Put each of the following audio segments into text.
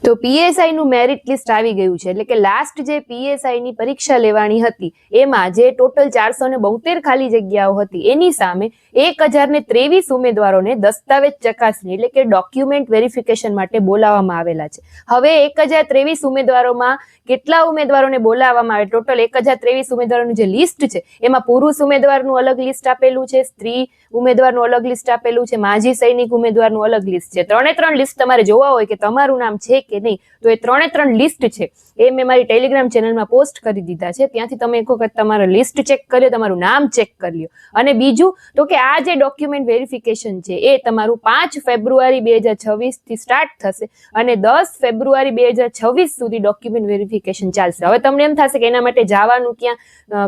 તો પીએસઆઈ નું merit list આવી ગયું છે, એટલે કે લાસ્ટ જે પીએસઆઈ ની પરીક્ષા લેવાની હતી એમાં જે ટોટલ 472 ખાલી જગ્યાઓ હતી એની સામે 1023 ઉમેદવારોને દસ્તાવેજ ચકાસણી એટલે કે ડોક્યુમેન્ટ વેરિફિકેશન માટે બોલાવવામાં આવેલા છે. હવે 1023 ઉમેદવારોમાં કેટલા ઉમેદવારોને બોલાવવામાં આવે, ટોટલ 1023 ઉમેદવારોનું જે લિસ્ટ છે એમાં પુરુષ ઉમેદવારનું અલગ લિસ્ટ આપેલું છે, સ્ત્રી ઉમેદવારનું અલગ લિસ્ટ આપેલું છે, માજી સૈનિક ઉમેદવારનું અલગ લિસ્ટ છે. 3 લિસ્ટ તમારે જોવા હોય કે તમારું નામ છે કે નહીં, તો એ 3 લિસ્ટ છે એ મેં મારી ટેલિગ્રામ ચેનલમાં પોસ્ટ કરી દીધા છે. ત્યાંથી તમે એક વખત તમારું લિસ્ટ ચેક કરી લો, તમારું નામ ચેક કરી લો. અને બીજું તો કે આ જે ડોક્યુમેન્ટ વેરિફિકેશન છે એ તમારું 5 ફેબ્રુઆરી 2026 થી સ્ટાર્ટ થશે અને 10 ફેબ્રુઆરી 2026 સુધી ડોક્યુમેન્ટ વેરિફિકેશન ચાલશે. હવે તમને એમ થશે કે એના માટે જવાનું ક્યાં,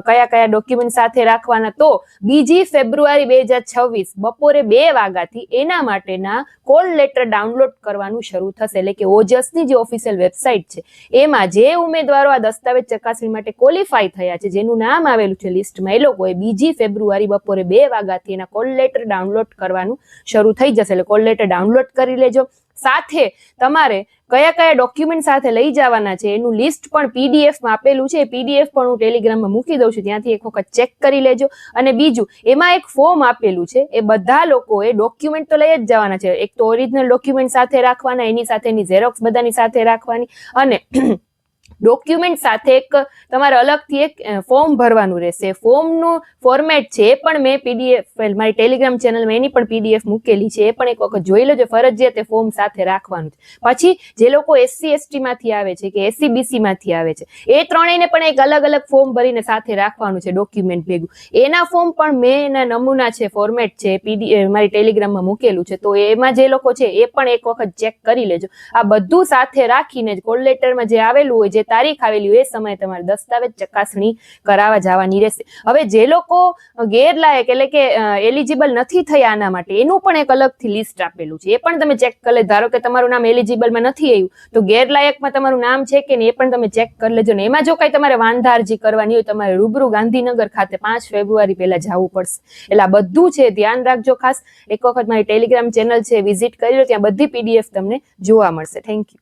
કયા કયા ડોક્યુમેન્ટ સાથે રાખવાના, તો 2 ફેબ્રુઆરી 2026 બપોરે 2 વાગ્યાથી એના માટેના કોલ લેટર ડાઉનલોડ કરવાનું શરૂ થશે. એટલે કે ઓજસની જે ઓફિશિયલ વેબસાઇટ છે એમાં જે ઉમેદવારો આ દસ્તાવેજ ચકાસણી માટે ક્વોલિફાય થયા છે, જેનું નામ આવેલું છે લિસ્ટમાં, એ લોકોએ 2 ફેબ્રુઆરી બપોરે 2 વાગ્યાથી એના કોલ લેટર ડાઉનલોડ કરવાનું શરૂ થઈ જશે. એટલે કોલ લેટર ડાઉનલોડ કરી લેજો. સાથે તમારે કયા કયા ડોક્યુમેન્ટ સાથે લઈ જવાના છે એનું લિસ્ટ પણ પીડીએફમાં આપેલું છે. પીડીએફ પણ હું ટેલિગ્રામમાં મૂકી દઉં છું, ત્યાંથી એક વખત ચેક કરી લેજો. અને બીજું, એમાં એક ફોર્મ આપેલું છે, એ બધા લોકોએ ડોક્યુમેન્ટ તો લઈ જ જવાના છે. એક તો ઓરિજિનલ ડોક્યુમેન્ટ સાથે રાખવાના, એની સાથેની ઝેરોક્સ બધાની સાથે રાખવાની, અને ડોક્યુમેન્ટ સાથે એક તમારે અલગથી એક ફોર્મ ભરવાનું રહેશે. ફોર્મનું ફોર્મેટ છે એ પણ મેં પીડીએફ મારી ટેલિગ્રામ ચેનલમાં એની પણ પીડીએફ મૂકેલી છે, એ પણ એક વખત જોઈ લેજો. ફરજિયાત એ ફોર્મ સાથે રાખવાનું છે. પછી જે લોકો એસસી એસટી માંથી આવે છે કે એસસી બીસી માંથી આવે છે એ ત્રણેયને પણ એક અલગ અલગ ફોર્મ ભરીને સાથે રાખવાનું છે ડોક્યુમેન્ટ ભેગું. એના ફોર્મ પણ મેં એના નમૂના છે, ફોર્મેટ છે, મારી ટેલિગ્રામમાં મૂકેલું છે, તો એમાં જે લોકો છે એ પણ એક વખત ચેક કરી લેજો. આ બધું સાથે રાખીને જ કોલ લેટરમાં જે આવેલું હોય, જે તારીખ આવેલી હોય, એ સમયે તમારે દસ્તાવેજ ચકાસણી કરાવવા જવાની રહેશે. હવે જે લોકો ગેરલાયક એટલે કે એલિજિબલ નથી થયા આના માટે, એનું પણ એક અલગથી લિસ્ટ આપેલું છે, એ પણ તમે ચેક કરી લેજો. ધારો કે તમારું નામ એલિજિબલમાં નથી આવ્યું તો ગેરલાયકમાં તમારું નામ છે કે નહીં એ પણ તમે ચેક કરી લેજો. ને એમાં જો કઈ તમારે વાંધા અરજી કરવાની હોય, તમારે રૂબરૂ ગાંધીનગર ખાતે 5 ફેબ્રુઆરી પહેલા જવું પડશે. એટલે આ બધું છે, ધ્યાન રાખજો. ખાસ એક વખત મારી ટેલિગ્રામ ચેનલ છે વિઝિટ કરી લો, ત્યાં બધી પીડીએફ તમને જોવા મળશે. Thank you.